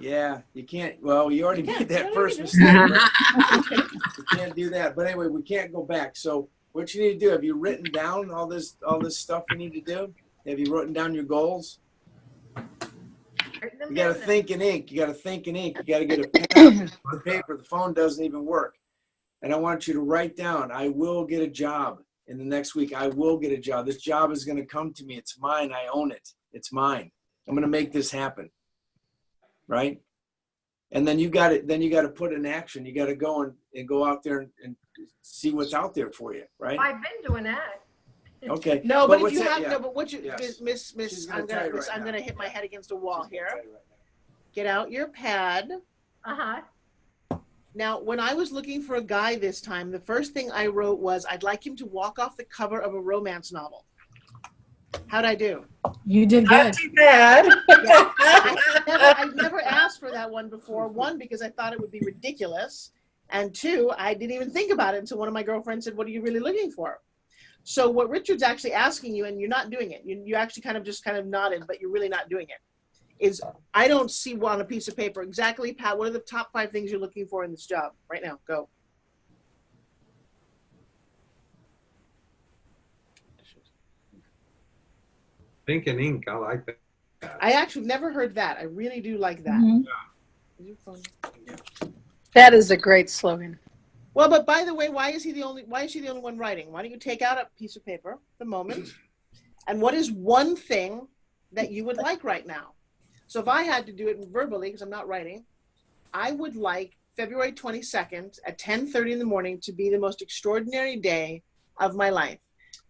Yeah, you can't. Well, you already made that first mistake. Right? You can't do that. But anyway, we can't go back. So what you need to do? Have you written down all this stuff you need to do? Have you written down your goals? You got to think in ink. You got to think in ink. You got to get a pen on the paper. The phone doesn't even work. And I want you to write down, I will get a job in the next week. I will get a job. This job is going to come to me. It's mine. I own it. It's mine. I'm going to make this happen. Right? And then you got to put it in action. You got to go and go out there and see what's out there for you. Right? I've been doing that. Okay. No, but if you that? have Yeah. no, but what you, Yes. Miss, I'm gonna hit my head against a wall here. Get out your pad. Now, when I was looking for a guy this time, the first thing I wrote was, I'd like him to walk off the cover of a romance novel. How'd I do? You did good. Not too bad. Yeah. I've never asked for that one before. One, because I thought it would be ridiculous. And two, I didn't even think about it until one of my girlfriends said, what are you really looking for? So what Richard's actually asking you, and you're not doing it, you actually kind of nodded, but you're really not doing it, is I don't see on a piece of paper exactly, Pat, what are the top 5 things you're looking for in this job? Right now, go. Think in ink, I like that. I actually never heard that. I really do like that. Mhm. Yeah. That is a great slogan. Well, but by the way, why is she the only one writing? Why don't you take out a piece of paper the moment? And what is one thing that you would like right now? So if I had to do it verbally, because I'm not writing, I would like February 22nd at 10:30 in the morning to be the most extraordinary day of my life.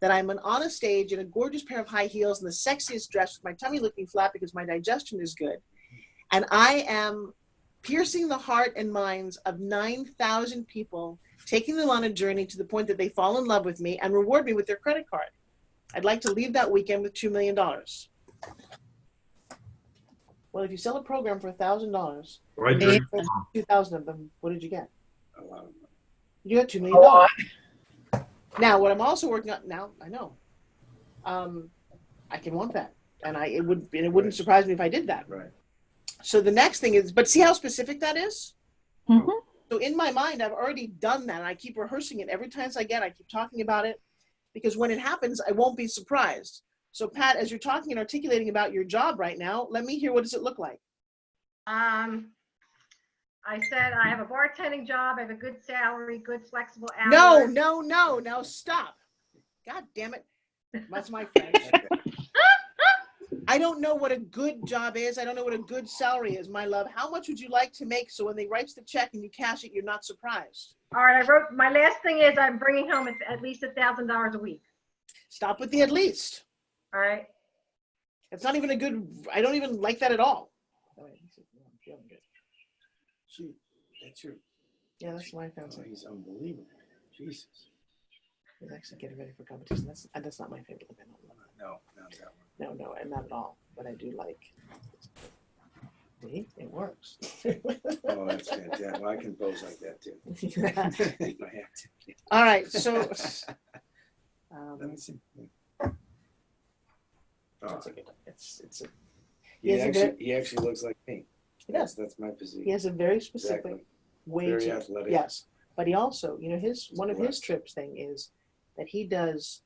That I'm on a stage in a gorgeous pair of high heels and the sexiest dress with my tummy looking flat because my digestion is good. And I am piercing the heart and minds of 9,000 people, taking them on a journey to the point that they fall in love with me and reward me with their credit card. I'd like to leave that weekend with $2 million. Well, if you sell a program for $1,000, Right, and Jim? 2,000 of them, what did you get? A lot of money. You got $2 million. Now, what I'm also working on now, I know, I can want that, and it wouldn't surprise me if I did that. Right. So the next thing is, but see how specific that is? Mm-hmm. So in my mind, I've already done that. And I keep rehearsing it every chance I get. I keep talking about it because when it happens, I won't be surprised. So Pat, as you're talking and articulating about your job right now, let me hear, what does it look like? I said I have a bartending job. I have a good salary, good flexible hours. No. Now stop. God damn it. That's my French. I don't know what a good job is. I don't know what a good salary is, my love. How much would you like to make so when they write the check and you cash it, you're not surprised? All right, I wrote, my last thing is I'm bringing home at least $1,000 a week. Stop with the at least. All right. It's not even a good, I don't even like that at all. Gee, that's your. Yeah, that's my fancy. Oh, he's unbelievable. Jesus. He's actually getting ready for competition. That's not my favorite. No, not that one. No, and not at all. But I do like. See, it works. Oh, that's fantastic. Well, I can pose like that too. If I have to. All right, so. Let me see. It's a, it's a, he actually looks like me. He does. That's my physique. He has a very specific Exactly. way Very to. athletic. Yes, but he also, one of his Blessed. trips thing is that he does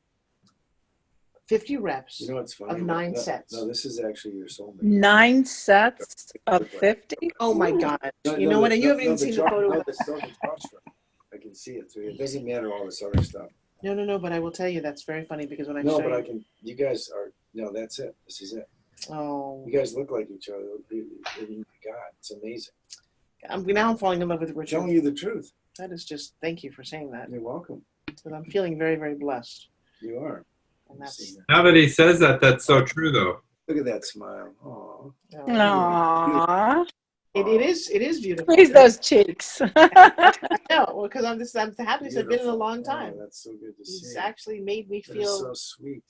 50 reps You know what's funny? of 9 No, sets. No, this is actually your soulmate. 9 sets of 50? Oh my God! No, You no, know what? the- And you no, haven't even no, the seen the jaw- photo. No, the drawstring. I can see it. So it doesn't matter all this other stuff. No, but I will tell you that's very funny because when I No, show but I you, can. You guys are. No, that's it. This is it. oh, You guys look like each other. Oh my God, it's amazing. I'm falling in love with I'm Richard. telling you the truth. That is just, thank you for saying that. You're welcome. Because I'm feeling very, very blessed. You are. And that's, Now that he says that, that's so true, though. Look at that smile. Oh. Aww. it is beautiful. Squeeze those cheeks. I know, well, because I'm the happiest I've been in a Beautiful. long time. Oh, that's so good to He's see. actually made me That is feel, so sweet.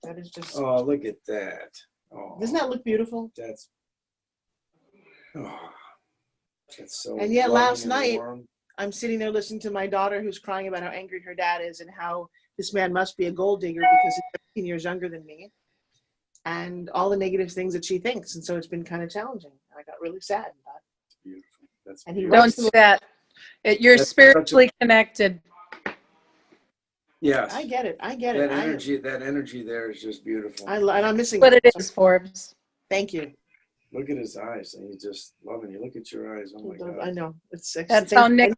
that is just, Oh, look at that. Oh, doesn't that look beautiful? that's. Oh, that's so. And yet loving last and night, warm. I'm sitting there listening to my daughter who's crying about how angry her dad is and how this man must be a gold digger because he's 15 years younger than me, and all the negative things that she thinks. And so it's been kind of challenging. I got really sad. It's beautiful. That's And he beautiful. writes Don't the- do that. You're That's such a- spiritually connected. Yes. I get it. That energy there is just beautiful. And I'm missing What it it. is, Forbes. Thank you. Look at his eyes, and he's just loving you. Look at your eyes. Oh my God. I know. It's That's how Nick.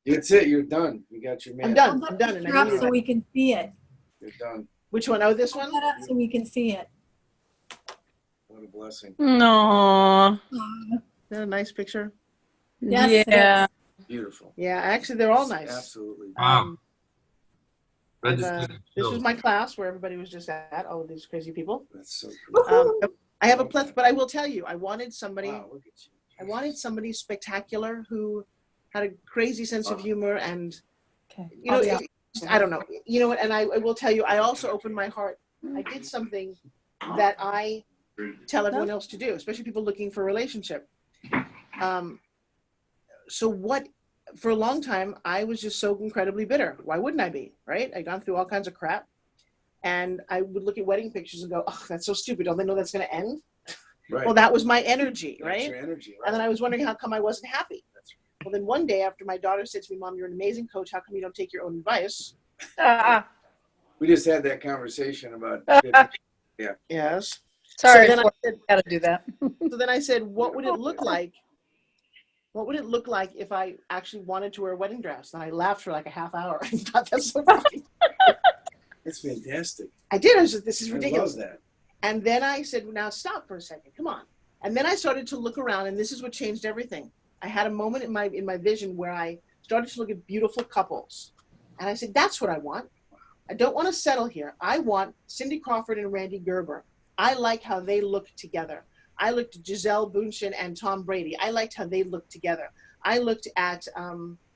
That's it. You're done. You got your man. I'm done. Hold I'm that done. And picture I up needed so that. we can see it. You're done. Which one? Oh, this Hold one? that up so we can see it. What a blessing. No. Aw. Is that a nice picture? Yes, it Yeah. Beautiful. Yeah, actually, they're all It's nice. Absolutely. Wow. I've, Registered this was skills. my class where everybody was just at, all of these crazy people. That's so cool. I have a plethora, but I will tell you, I wanted somebody, Wow, look at you. I wanted somebody spectacular who had a crazy sense of humor and, Okay. you know, I don't know, you know what, and I will tell you, I also opened my heart. I did something that I tell everyone else to do, especially people looking for a relationship. So what, for a long time, I was just so incredibly bitter. Why wouldn't I be, right? I'd gone through all kinds of crap. And I would look at wedding pictures and go, oh, that's so stupid. Don't they know that's going to end? Right. Well, that was my energy, That's right? your energy, right? And then I was wondering how come I wasn't happy. That's Well, then one day after my daughter said to me, Mom, you're an amazing coach. How come you don't take your own advice? We just had that conversation about. Yes. Sorry, So then I Forbes. said, Gotta do that. so then I said, what would it look like what would it look like if I actually wanted to wear a wedding dress? And I laughed for like a half hour. I thought that's so funny. That's fantastic. I did. I was just, this is ridiculous. I love that. And then I said, now stop for a second. Come on. And then I started to look around, and this is what changed everything. I had a moment in my vision where I started to look at beautiful couples. And I said, that's what I want. I don't want to settle here. I want Cindy Crawford and Randy Gerber. I like how they look together. I looked at Giselle Bundchen and Tom Brady. I liked how they looked together. I looked at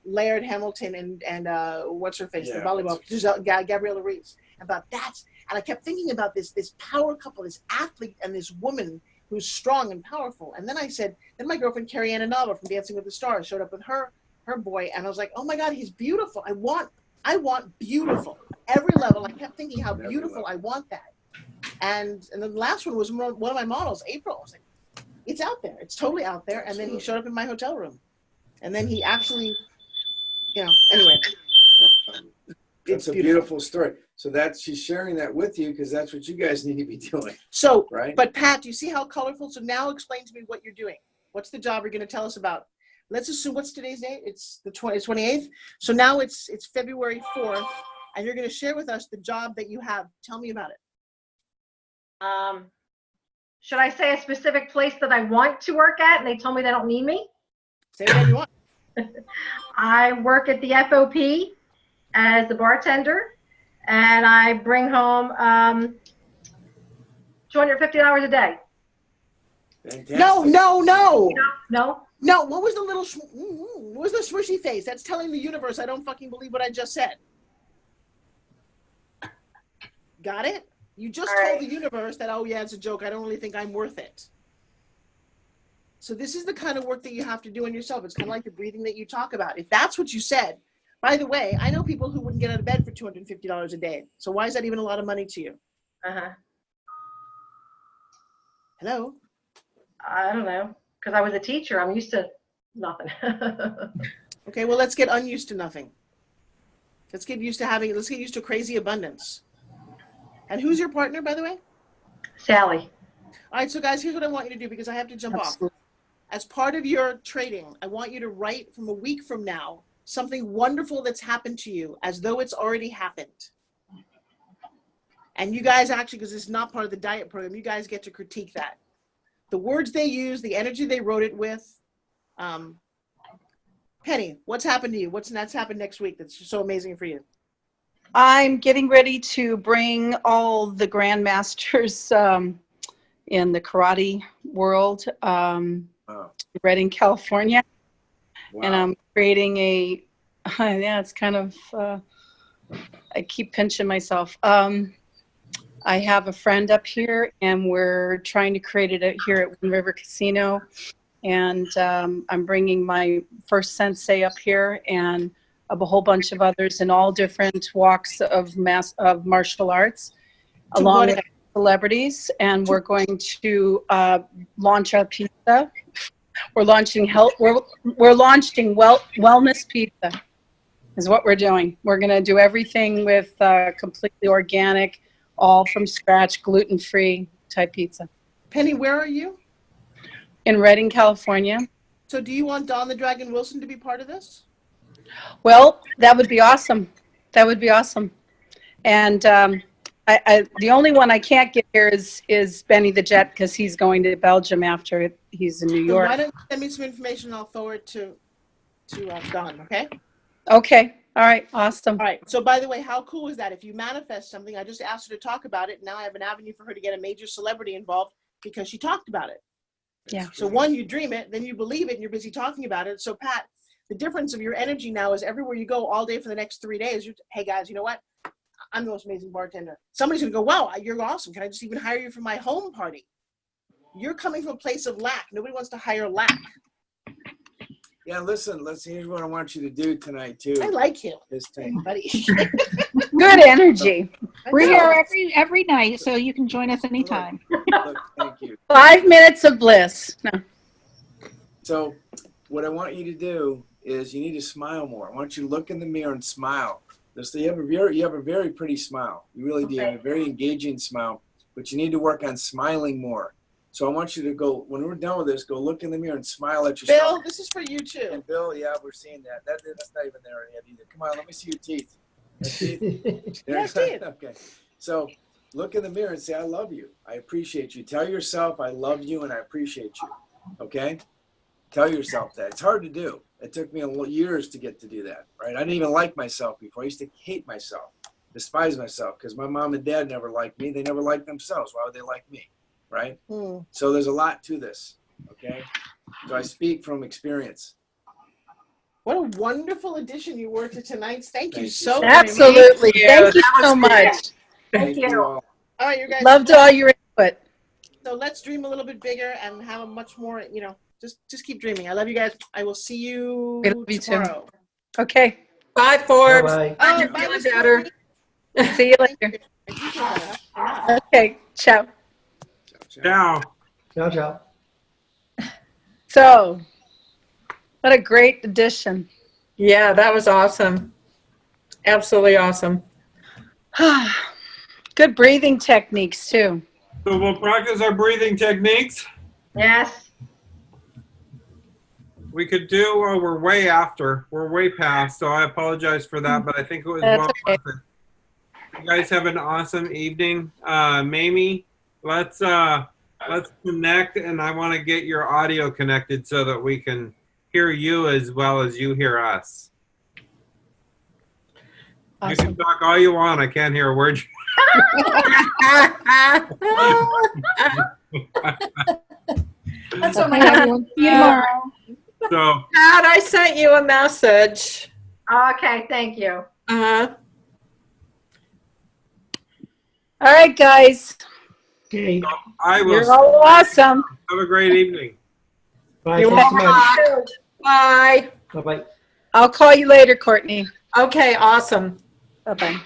Laird Hamilton and what's her face, the volleyball, Gabriella Reeves. About that. And I kept thinking about this power couple, this athlete and this woman who's strong and powerful. And then I said, then my girlfriend Carrie Ann Inaba from Dancing with the Stars showed up with her boy, and I was like, oh my God, he's beautiful. I want beautiful. Every level. I kept thinking how beautiful I want that. And then the last one was one of my models, April. I was like, it's out there. It's totally out there. And then he showed up in my hotel room. And then he actually, anyway. It's a beautiful story. So she's sharing that with you because that's what you guys need to be doing. So, right? But Pat, do you see how colorful? So now explain to me what you're doing. What's the job you're going to tell us about? Let's assume, what's today's date? It's the 28th. So now it's February 4th, and you're going to share with us the job that you have. Tell me about it. Should I say a specific place that I want to work at and they told me they don't need me? Say whatever you want. I work at the FOP as the bartender, and I bring home $250 a day. Fantastic. No. No. What was the swishy face? That's telling the universe I don't fucking believe what I just said. Got it? You just told the universe that, oh yeah, it's a joke. I don't really think I'm worth it. So this is the kind of work that you have to do on yourself. It's kind of like the breathing that you talk about. If that's what you said, by the way, I know people who wouldn't get out of bed for $250 a day. So why is that even a lot of money to you? Hello? I don't know. Because I was a teacher. I'm used to nothing. Okay, well, let's get unused to nothing. Let's get used to crazy abundance. And who's your partner, by the way? Sally. All right, so guys, here's what I want you to do because I have to jump off. As part of your trading, I want you to write from a week from now something wonderful that's happened to you as though it's already happened. And you guys actually, because it's not part of the diet program, you guys get to critique that. The words they use, the energy they wrote it with. Penny, what's happened to you? That's happened next week that's so amazing for you? I'm getting ready to bring all the grandmasters in the karate world to Redding, California. Wow. And I'm creating it's kind of, I keep pinching myself. I have a friend up here, and we're trying to create it here at Wind River Casino. And I'm bringing my first sensei up here and a whole bunch of others in all different walks of martial arts, along with celebrities. And we're going to launch our pizza. We're launching wellness pizza is what we're doing. We're going to do everything with completely organic, all from scratch, gluten-free type pizza. Penny, where are you? In Redding, California. So do you want Don the Dragon Wilson to be part of this? Well, that would be awesome. That would be awesome. And the only one I can't get here is Benny the Jet, because he's going to Belgium after he's in New York. So why don't you send me some information and I'll forward to Don, okay? Okay. All right. Awesome. All right. So by the way, how cool is that? If you manifest something, I just asked her to talk about it. Now I have an avenue for her to get a major celebrity involved because she talked about it. Yeah. So one, you dream it, then you believe it, and you're busy talking about it. So Pat, the difference of your energy now is everywhere you go all day for the next 3 days, hey guys, you know what? I'm the most amazing bartender. Somebody's gonna go, wow, you're awesome. Can I just even hire you for my home party? You're coming from a place of lack. Nobody wants to hire lack. Yeah, listen, here's what I want you to do tonight too. I like you. This thing. Buddy. Good energy. We're here every night, so you can join us anytime. Look, thank you. 5 minutes of bliss. No. So what I want you to do is you need to smile more. I want you to look in the mirror and smile. You have a very pretty smile. You really do. You have a very engaging smile, but you need to work on smiling more. So I want you to go, when we're done with this, go look in the mirror and smile at yourself. Bill, this is for you too. And Bill, yeah, we're seeing that. That's not even there yet either. Come on, let me see your teeth. Teeth. Yes, teeth. Okay. So look in the mirror and say, I love you. I appreciate you. Tell yourself I love you and I appreciate you. Okay? Tell yourself that. It's hard to do. It took me years to get to do that, right? I didn't even like myself before. I used to hate myself, despise myself, because my mom and dad never liked me. They never liked themselves. Why would they like me, right? So there's a lot to this, okay? So I speak from experience. What a wonderful addition you were to tonight's. Thank you Thank you so so very much. Absolutely. Thank you That was so great. much. Thank you. all. All right, you guys. Loved all your input. So let's dream a little bit bigger and have a much more, just keep dreaming. I love you guys. I will see you We love you too. tomorrow. Okay. Bye, Forbes. Bye-bye. Glad you're bye, feeling Miss better. See you later. Okay. Ciao. Ciao. Ciao, ciao. So, what a great addition. Yeah, that was awesome. Absolutely awesome. Good breathing techniques too. So we'll practice our breathing techniques. Yes. We could do, we're way after. We're way past, so I apologize for that, but I think it was That's well okay. worth it. You guys have an awesome evening. Mamie, let's connect, and I want to get your audio connected so that we can hear you as well as you hear us. You can talk all you want. I can't hear a word. That's what my husband. So, Pat, I sent you a message. Okay, thank you. Uh-huh. All right, guys. Okay. I will You're all awesome. have a great evening. Bye. You're Thanks so much. welcome. Bye. Bye-bye. I'll call you later, Courtney. Okay, awesome. Bye-bye.